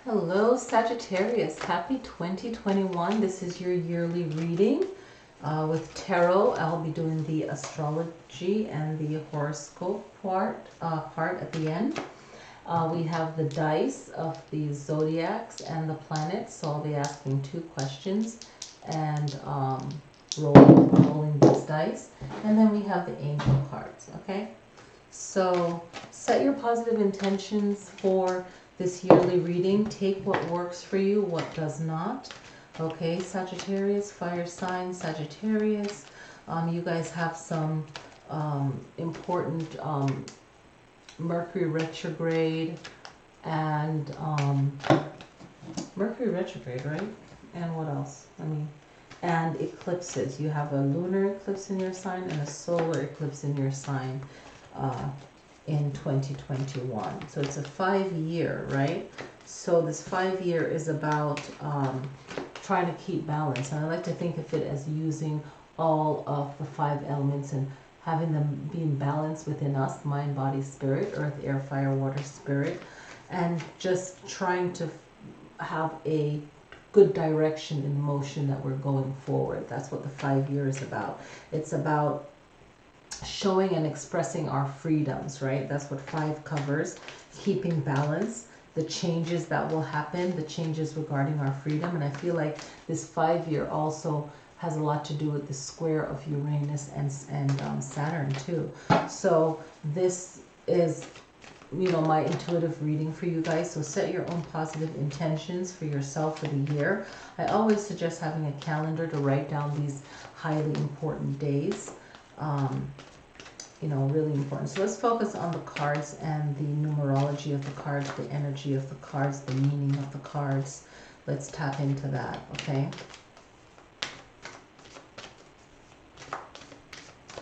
Hello, Sagittarius. Happy 2021. This is your yearly reading with tarot. I'll be doing the astrology and the horoscope part at the end. We have the dice of the zodiacs and the planets. So I'll be asking 2 questions and rolling these dice. And then we have the angel cards, okay? So set your positive intentions for this yearly reading. Take what works for you, what does not. Okay, Sagittarius, fire sign, Sagittarius. You guys have some important Mercury Retrograde and Mercury Retrograde, right? And what else? And eclipses. You have a lunar eclipse in your sign and a solar eclipse in your sign in 2021. So it's a 5-year, right? So this 5-year is about trying to keep balance. And I like to think of it as using all of the 5 elements and having them be in balance within us: mind, body, spirit, earth, air, fire, water, spirit, and just trying to have a good direction in motion that we're going forward. That's what the 5-year is about. It's about showing and expressing our freedoms, right? That's what 5 covers. Keeping balance, the changes that will happen, the changes regarding our freedom. And I feel like this 5-year also has a lot to do with the square of Uranus and Saturn too. So this is, my intuitive reading for you guys. So set your own positive intentions for yourself for the year. I always suggest having a calendar to write down these highly important days. Really important. So let's focus on the cards and the numerology of the cards, the energy of the cards, the meaning of the cards. Let's tap into that, okay?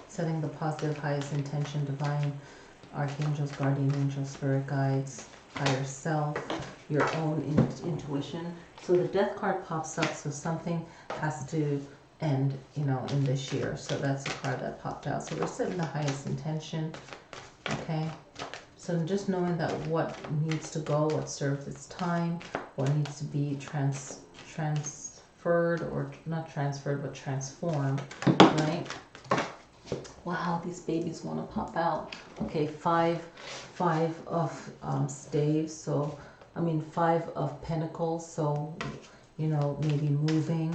Setting the positive, highest intention, divine archangels, guardian angels, spirit guides, higher self, your own intuition. So the death card pops up, so something has to end, in this year. So that's the card that popped out. So we're setting the highest intention, okay? So just knowing that what needs to go, what serves its time, what needs to be transferred, or not transferred, but transformed, right? Wow, these babies want to pop out. Okay, five of staves. So, 5 of pentacles. So, maybe moving,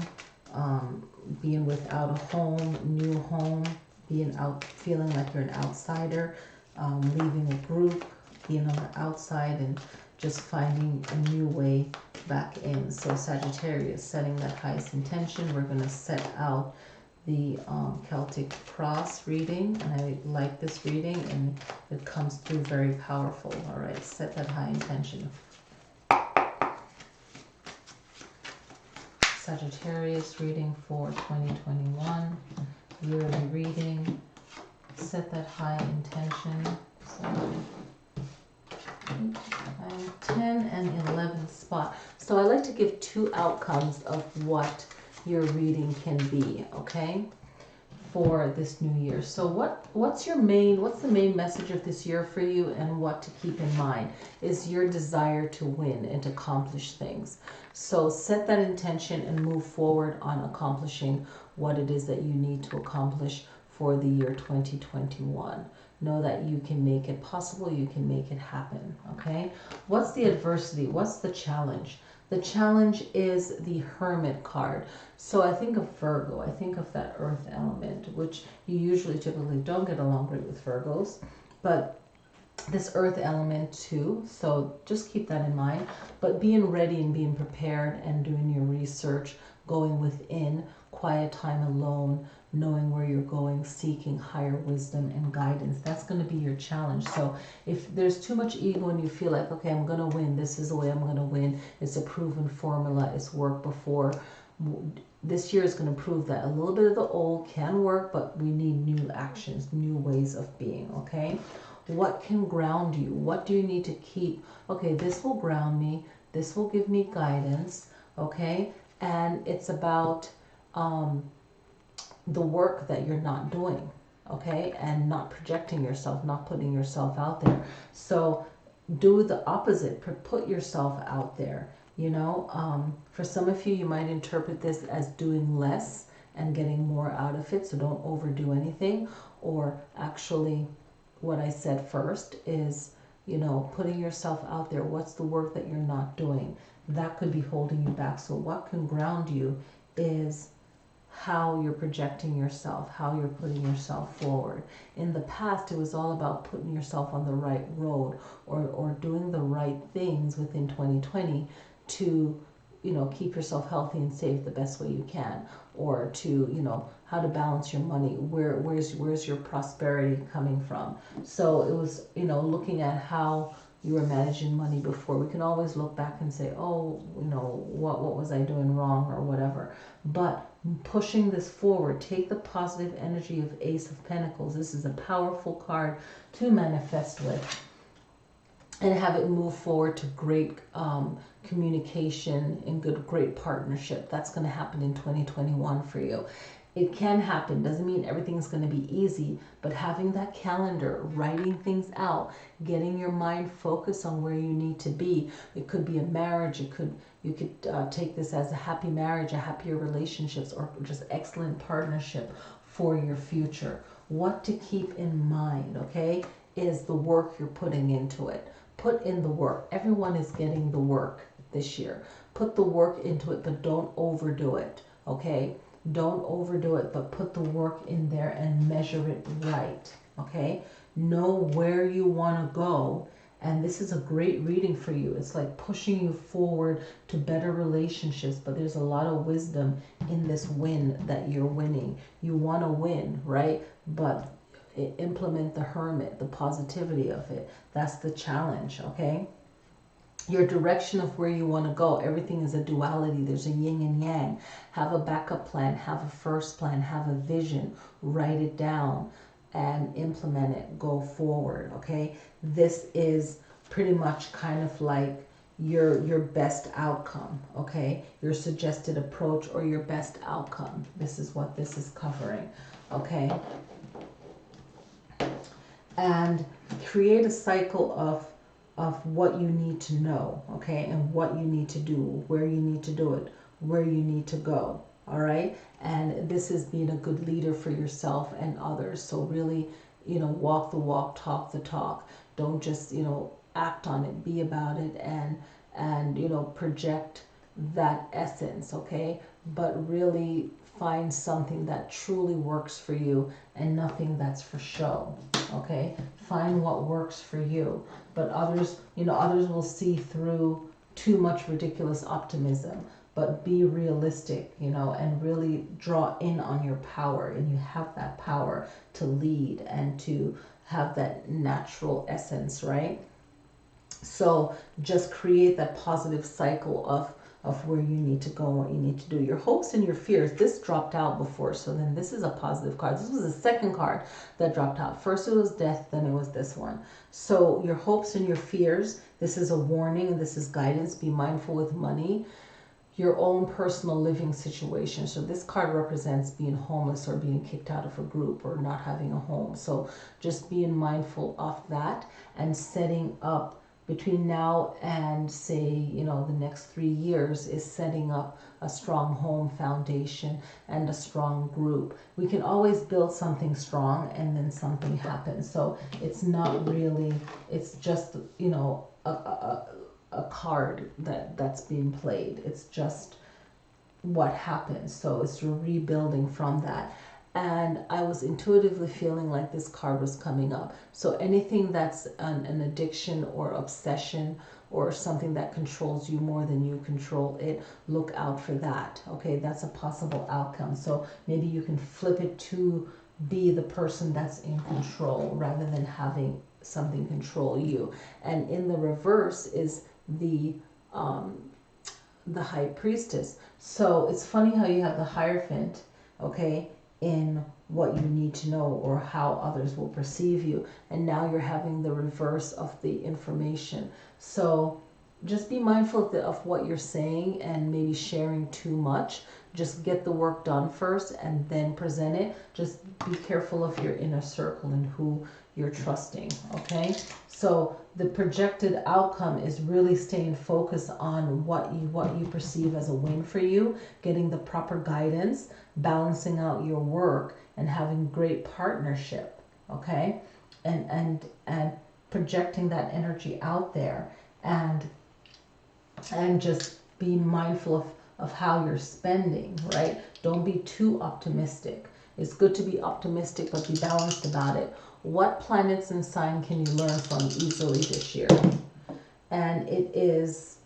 being without a home, new home, being out, feeling like you're an outsider, leaving a group, being on the outside, and just finding a new way back in. So Sagittarius, setting that highest intention. We're going to set out the Celtic cross reading, and I like this reading, and it comes through very powerful. All right, set that high intention. Sagittarius reading for 2021, yearly reading. Set that high intention. So 10 and 11 spot. So I like to give 2 outcomes of what your reading can be, okay, for this new year. So what's the main message of this year for you, and what to keep in mind is your desire to win and to accomplish things. So set that intention and move forward on accomplishing what it is that you need to accomplish for the year 2021. Know that you can make it possible, you can make it happen, okay? What's the adversity? What's the challenge? The challenge is the Hermit card. So I think of Virgo, I think of that earth element, which you typically don't get along great with Virgos, but this earth element too. So just keep that in mind. But being ready and being prepared and doing your research, going within, quiet time alone, knowing where you're going, seeking higher wisdom and guidance. That's going to be your challenge. So if there's too much ego and you feel like, okay, I'm going to win, this is the way I'm going to win, it's a proven formula, it's worked before, this year is going to prove that a little bit of the old can work, but we need new actions, new ways of being, okay? What can ground you? What do you need to keep? Okay, this will ground me, this will give me guidance, okay? And it's about the work that you're not doing, okay? And not projecting yourself, not putting yourself out there. So do the opposite. Put yourself out there. You know, for some of you, you might interpret this as doing less and getting more out of it. So don't overdo anything. Or actually, what I said first is, you know, putting yourself out there. What's the work that you're not doing? That could be holding you back. So what can ground you is how you're projecting yourself, how you're putting yourself forward. In the past, it was all about putting yourself on the right road, or doing the right things within 2020 to, you know, keep yourself healthy and safe the best way you can, or to, you know, how to balance your money, where's your prosperity coming from. So it was, you know, looking at how you were managing money before. We can always look back and say, oh, you know, what was I doing wrong or whatever. But pushing this forward, take the positive energy of Ace of Pentacles. This is a powerful card to manifest with, and have it move forward to great communication and great partnership. That's going to happen in 2021 for you. It can happen, doesn't mean everything's going to be easy, but having that calendar, writing things out, getting your mind focused on where you need to be. It could be a marriage, you could take this as a happy marriage, a happier relationships, or just excellent partnership for your future. What to keep in mind, okay, is the work you're putting into it. Put in the work. Everyone is getting the work this year. Put the work into it, but don't overdo it, okay? Don't overdo it, but put the work in there and measure it right, okay? Know where you want to go, and this is a great reading for you. It's like pushing you forward to better relationships, but there's a lot of wisdom in this win that you're winning. You want to win, right? But implement the hermit, the positivity of it. That's the challenge, okay? Your direction of where you want to go. Everything is a duality. There's a yin and yang. Have a backup plan. Have a first plan. Have a vision. Write it down and implement it. Go forward, okay? This is pretty much kind of like your best outcome, okay? Your suggested approach or your best outcome. This is what this is covering, okay? And create a cycle of what you need to know, okay, and what you need to do, where you need to do it, where you need to go, all right? And this is being a good leader for yourself and others. So really, you know, walk the walk, talk the talk. Don't just, you know, act on it, be about it, and you know, project that essence, okay? But really find something that truly works for you and nothing that's for show, okay? Find what works for you. But others, you know, others will see through too much ridiculous optimism. But be realistic, you know, and really draw in on your power. And you have that power to lead and to have that natural essence, right? So just create that positive cycle of where you need to go and what you need to do. Your hopes and your fears. This dropped out before, so then this is a positive card. This was the second card that dropped out. First it was death, then it was this one. So your hopes and your fears, this is a warning and this is guidance. Be mindful with money. Your own personal living situation. So this card represents being homeless or being kicked out of a group or not having a home. So just being mindful of that and setting up between now and say, you know, the next 3 years is setting up a strong home foundation and a strong group. We can always build something strong and then something happens. So it's not really, it's just, you know, a card that's being played. It's just what happens. So it's rebuilding from that. And I was intuitively feeling like this card was coming up. So anything that's an addiction or obsession or something that controls you more than you control it, look out for that. Okay, that's a possible outcome. So maybe you can flip it to be the person that's in control rather than having something control you. And in the reverse is the High Priestess. So it's funny how you have the Hierophant, okay, in what you need to know or how others will perceive you, and now you're having the reverse of the information. So just be mindful of what you're saying and maybe sharing too much. Just get the work done first and then present it. Just be careful of your inner circle and who you're trusting, okay? So the projected outcome is really staying focused on what you perceive as a win for you, getting the proper guidance, balancing out your work, and having great partnership, okay? And projecting that energy out there, and just be mindful of how you're spending, right? Don't be too optimistic. It's good to be optimistic, but be balanced about it. What planets and sign can you learn from easily this year? And it is,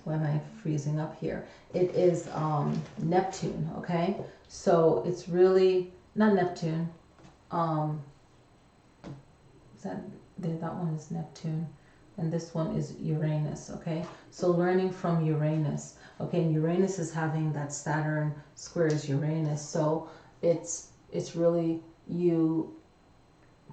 why am I freezing up here? It is Neptune, okay? So it's really, not Neptune, that one is Neptune, and this one is Uranus, okay? So learning from Uranus, okay, and Uranus is having that Saturn squares Uranus, so it's really you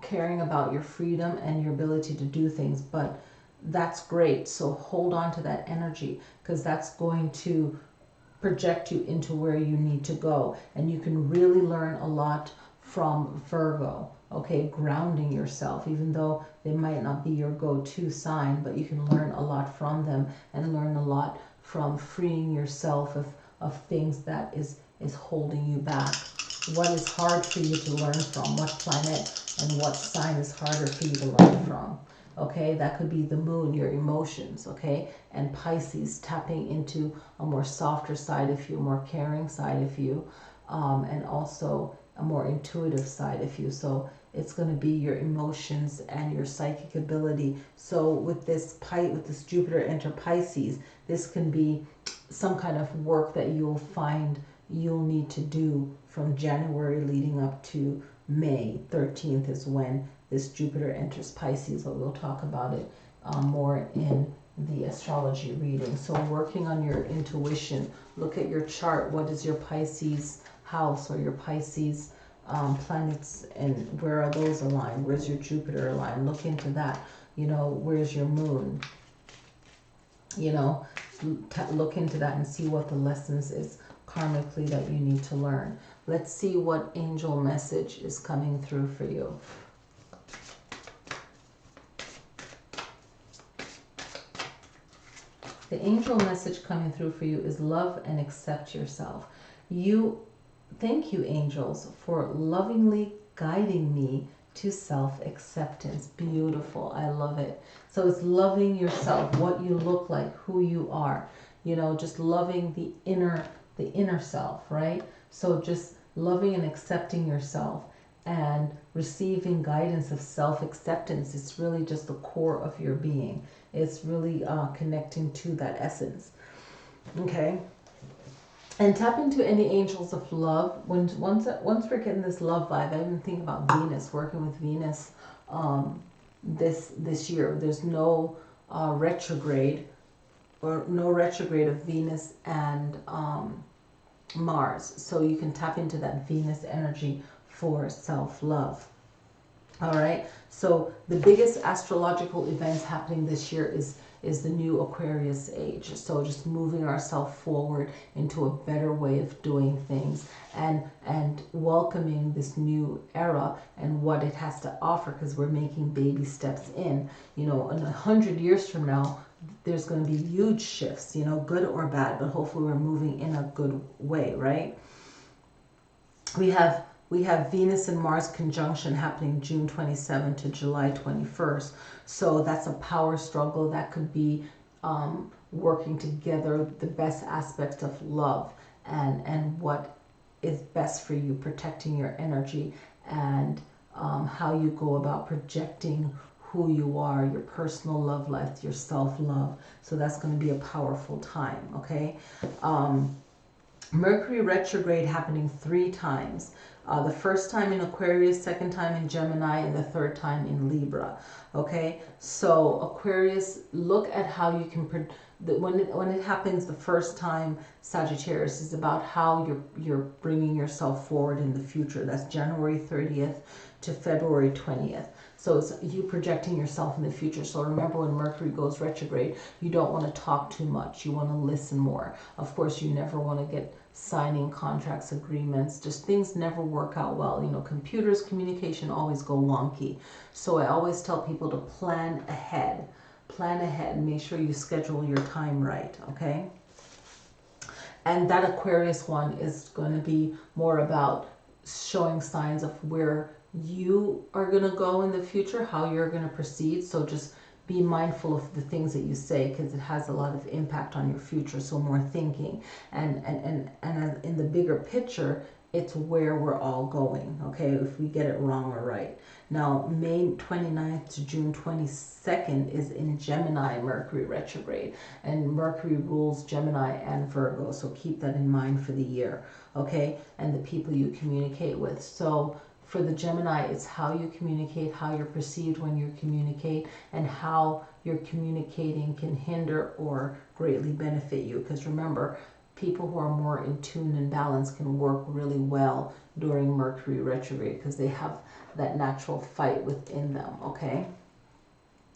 caring about your freedom and your ability to do things, but that's great. So hold on to that energy, because that's going to project you into where you need to go, and you can really learn a lot from Virgo, okay? Grounding yourself, even though they might not be your go-to sign, but you can learn a lot from them, and learn a lot from freeing yourself of things that is holding you back. What is hard for you to learn from? What planet and what sign is harder for you to learn from? Okay, that could be the moon, your emotions, okay? And Pisces, tapping into a more softer side of you, more caring side of you, and also a more intuitive side of you. So it's going to be your emotions and your psychic ability. So with this Jupiter enter Pisces, this can be some kind of work that you'll find you'll need to do from January leading up to May 13th is when this Jupiter enters Pisces, but we'll talk about it more in the astrology reading. So working on your intuition, look at your chart. What is your Pisces house or your Pisces planets, and where are those aligned? Where's your Jupiter aligned? Look into that. You know, where's your moon? You know, look into that and see what the lessons is karmically that you need to learn. Let's see what angel message is coming through for you. The angel message coming through for you is love and accept yourself. Thank you, angels, for lovingly guiding me to self-acceptance. Beautiful. I love it. So it's loving yourself, what you look like, who you are. You know, just loving the inner self, right? So just loving and accepting yourself and receiving guidance of self-acceptance. It's really just the core of your being. It's really connecting to that essence. Okay? And tap into any angels of love. Once we're getting this love vibe, I've been thinking about Venus, working with Venus this year. There's no retrograde, or no retrograde of Venus and Mars. So you can tap into that Venus energy for self-love. All right. So the biggest astrological events happening this year is the new Aquarius age. So just moving ourselves forward into a better way of doing things, and welcoming this new era and what it has to offer, because we're making baby steps in. You know, in 100 years from now, there's going to be huge shifts, you know, good or bad, but hopefully we're moving in a good way, right? We have Venus and Mars conjunction happening June 27 to July 21st. So that's a power struggle. That could be working together the best aspects of love and what is best for you, protecting your energy, and how you go about projecting who you are, your personal love life, your self-love. So that's going to be a powerful time, okay? Mercury retrograde happening 3 times. The first time in Aquarius, second time in Gemini, and the third time in Libra. Okay, so Aquarius, look at how you can, when it happens the first time, Sagittarius, is about how you're bringing yourself forward in the future. That's January 30th to February 20th. So it's you projecting yourself in the future. So remember, when Mercury goes retrograde, you don't want to talk too much. You want to listen more. Of course, you never want to get signing contracts, agreements, just things never work out well. You know, computers, communication always go wonky. So I always tell people to plan ahead. Plan ahead. Make sure you schedule your time right, okay? And that Aquarius one is going to be more about showing signs of where you are going to go in the future, how you're going to proceed. So just be mindful of the things that you say, because it has a lot of impact on your future. So more thinking, and in the bigger picture, it's where we're all going, okay, if we get it wrong or right. Now, May 29th to June 22nd is in Gemini, Mercury retrograde, and Mercury rules Gemini and Virgo, so keep that in mind for the year, okay, and the people you communicate with. So for the Gemini, it's how you communicate, how you're perceived when you communicate, and how you're communicating can hinder or greatly benefit you. Because remember, people who are more in tune and balanced can work really well during Mercury retrograde because they have that natural fight within them, okay?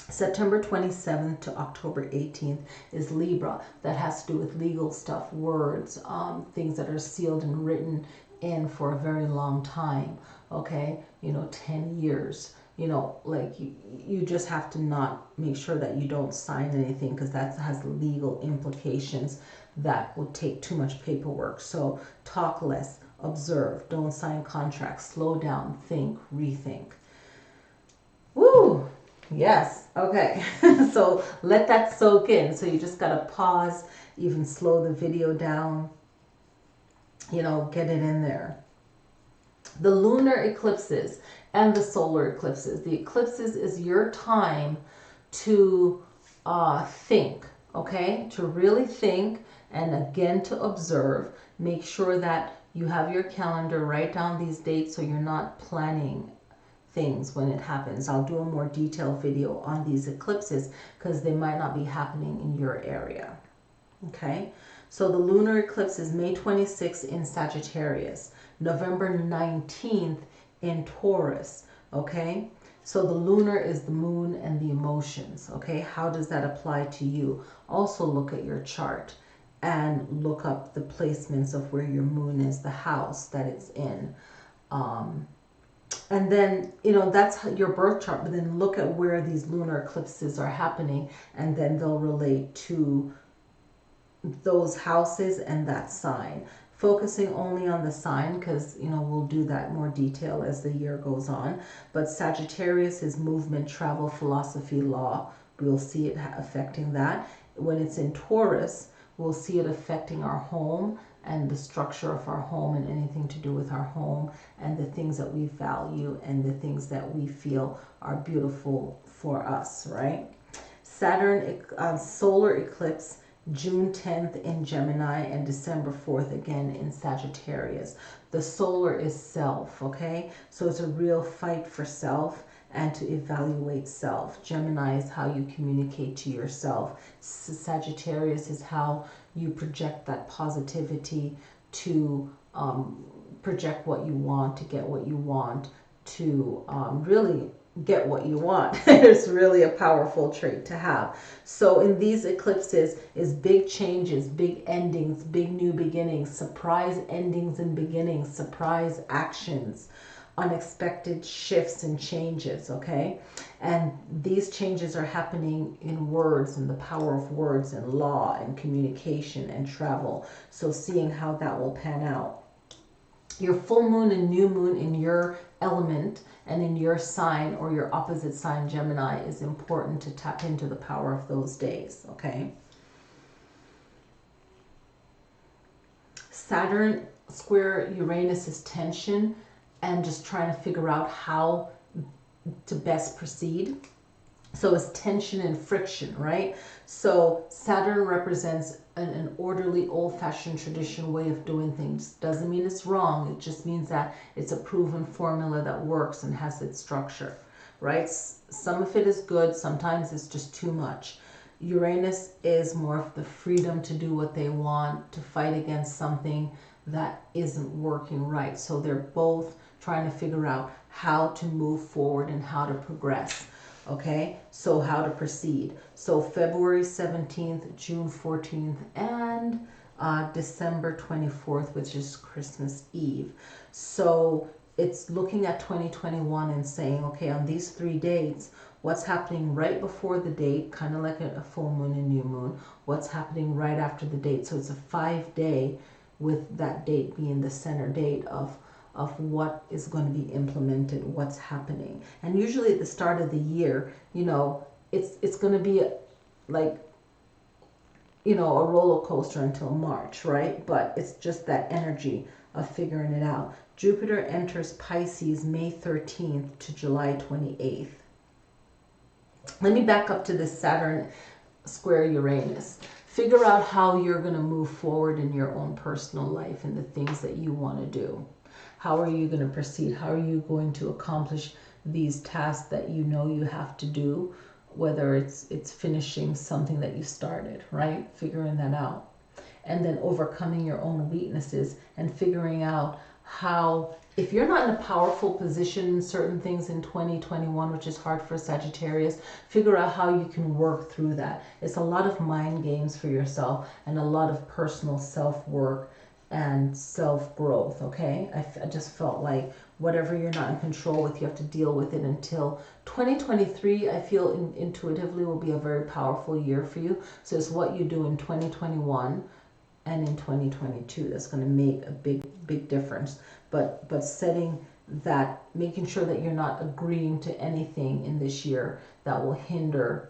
September 27th to October 18th is Libra. That has to do with legal stuff, words, things that are sealed and written in for a very long time, okay, you know, 10 years, you know, like you just have to not make sure that you don't sign anything, because that has legal implications that would take too much paperwork. So talk less, observe, don't sign contracts, slow down, think, rethink. Woo! Yes, okay. So let that soak in. So you just gotta pause, even slow the video down, you know, get it in there. The lunar eclipses and the solar eclipses. The eclipses is your time to think, okay? To really think, and again to observe. Make sure that you have your calendar, write down these dates so you're not planning things when it happens. I'll do a more detailed video on these eclipses because they might not be happening in your area, okay? So the lunar eclipse is May 26th in Sagittarius, November 19th in Taurus, okay? So the lunar is the moon and the emotions, okay? How does that apply to you? Also look at your chart and look up the placements of where your moon is, the house that it's in. And then, you know, that's your birth chart, but then look at where these lunar eclipses are happening, and then they'll relate to those houses and that sign. Focusing only on the sign, because, you know, we'll do that more detail as the year goes on. But Sagittarius is movement, travel, philosophy, law. We'll see it affecting that. When it's in Taurus, we'll see it affecting our home and the structure of our home and anything to do with our home and the things that we value and the things that we feel are beautiful for us, right? Saturn solar eclipse, June 10th in Gemini and December 4th again in Sagittarius. The solar is self, okay? So it's a real fight for self and to evaluate self. Gemini is how you communicate to yourself. Sagittarius is how you project that positivity to project what you want, to get what you want, to really get what you want. It's really a powerful trait to have. So in these eclipses is big changes, big endings, big new beginnings, surprise endings and beginnings, surprise actions, unexpected shifts and changes, okay? And these changes are happening in words and the power of words and law and communication and travel. So seeing how that will pan out. Your full moon and new moon in your element and in your sign or your opposite sign, Gemini, is important to tap into the power of those days, okay? Saturn square Uranus is tension and just trying to figure out how to best proceed. So it's tension and friction, right? So Saturn represents an orderly, old-fashioned traditional way of doing things. Doesn't mean it's wrong. It just means that it's a proven formula that works and has its structure, right? Some of it is good. Sometimes it's just too much. Uranus is more of the freedom to do what they want, to fight against something that isn't working right. So they're both trying to figure out how to move forward and how to progress. Okay, so how to proceed. So February 17th, June 14th, and December 24th, which is Christmas Eve. So it's looking at 2021 and saying, okay, on these 3 dates, what's happening right before the date, kind of like a full moon and new moon, what's happening right after the date. So it's a 5-day with that date being the center date of what is going to be implemented, what's happening. And usually at the start of the year, you know, it's going to be like, you know, a roller coaster until March, right? But it's just that energy of figuring it out. Jupiter enters Pisces May 13th to July 28th. Let me back up to this Saturn square Uranus. Figure out how you're going to move forward in your own personal life and the things that you want to do. How are you going to proceed? How are you going to accomplish these tasks that you know you have to do, whether it's finishing something that you started, right? Figuring that out. And then overcoming your own weaknesses and figuring out how, if you're not in a powerful position in certain things in 2021, which is hard for Sagittarius, figure out how you can work through that. It's a lot of mind games for yourself and a lot of personal self-work and self-growth, okay? I just felt like whatever you're not in control with, you have to deal with it until 2023. I feel intuitively will be a very powerful year for you. So it's what you do in 2021 and in 2022 that's going to make a big difference. But setting that, making sure that you're not agreeing to anything in this year that will hinder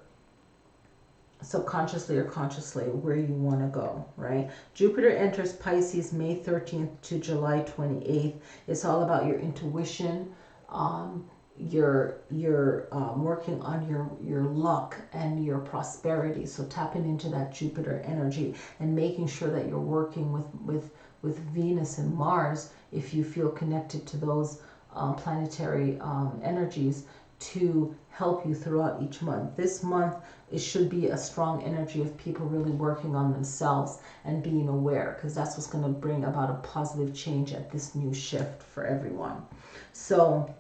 subconsciously or consciously where you want to go, right? Jupiter enters Pisces May 13th to July 28th. It's all about your intuition. You're working on your luck and your prosperity. So tapping into that Jupiter energy and making sure that you're working with Venus and Mars, if you feel connected to those planetary energies, to help you throughout each month. This month, it should be a strong energy of people really working on themselves and being aware, because that's what's going to bring about a positive change at this new shift for everyone. So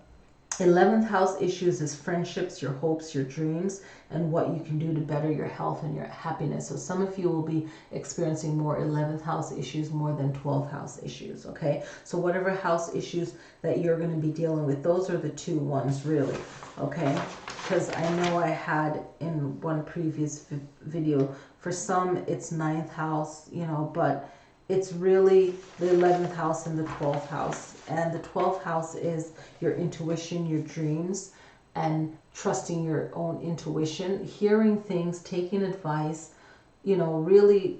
11th house issues is friendships, your hopes, your dreams, and what you can do to better your health and your happiness. So some of you will be experiencing more 11th house issues more than 12th house issues, okay? So whatever house issues that you're going to be dealing with, those are the two ones really, okay? Because I know I had in one previous video, for some it's 9th house, you know, but it's really the 11th house and the 12th house. And the 12th house is your intuition, your dreams, and trusting your own intuition, hearing things, taking advice, you know, really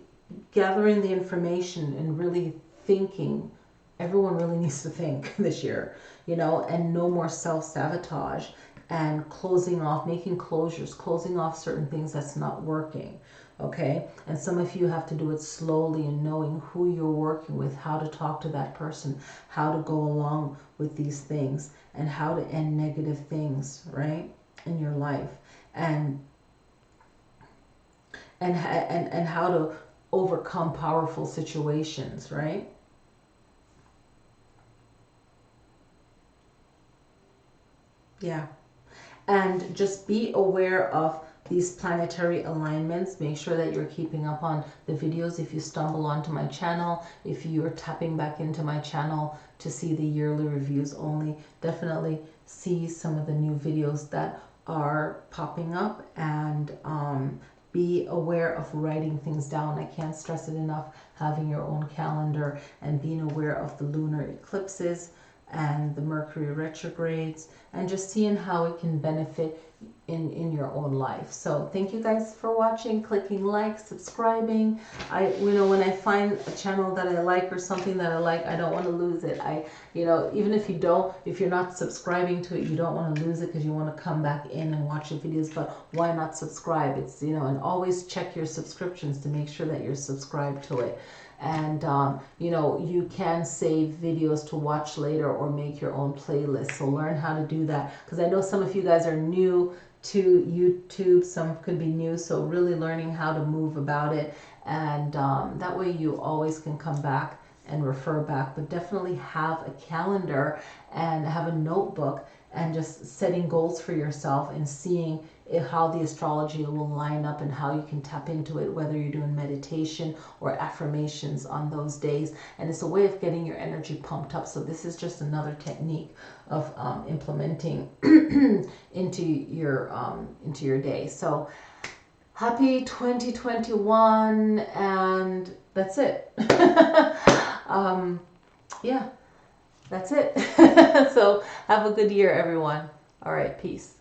gathering the information and really thinking. Everyone really needs to think this year, you know, and no more self-sabotage and closing off, making closures, closing off certain things that's not working. Okay, and some of you have to do it slowly and knowing who you're working with, how to talk to that person, how to go along with these things, and how to end negative things, right, in your life, and how to overcome powerful situations, right? Yeah, and just be aware of these planetary alignments. Make sure that you're keeping up on the videos. If you stumble onto my channel, if you're tapping back into my channel to see the yearly reviews only, definitely see some of the new videos that are popping up, and be aware of writing things down. I can't stress it enough, having your own calendar and being aware of the lunar eclipses and the Mercury retrogrades, and just seeing how it can benefit in your own life. So thank you guys for watching, clicking like, subscribing. When I find a channel that I like or something that I like, I don't want to lose it. Even if you're not subscribing to it, you don't want to lose it because you want to come back in and watch the videos. But why not subscribe? It's, and always check your subscriptions to make sure that you're subscribed to it. And you can save videos to watch later or make your own playlist. So learn how to do that, because I know some of you guys are new to YouTube, some could be new, so really learning how to move about it, and that way you always can come back and refer back, but definitely have a calendar and have a notebook and just setting goals for yourself and seeing how the astrology will line up and how you can tap into it, whether you're doing meditation or affirmations on those days. And it's a way of getting your energy pumped up. So this is just another technique of implementing into your day. So happy 2021, and that's it. Yeah, that's it. So have a good year, everyone. All right, peace.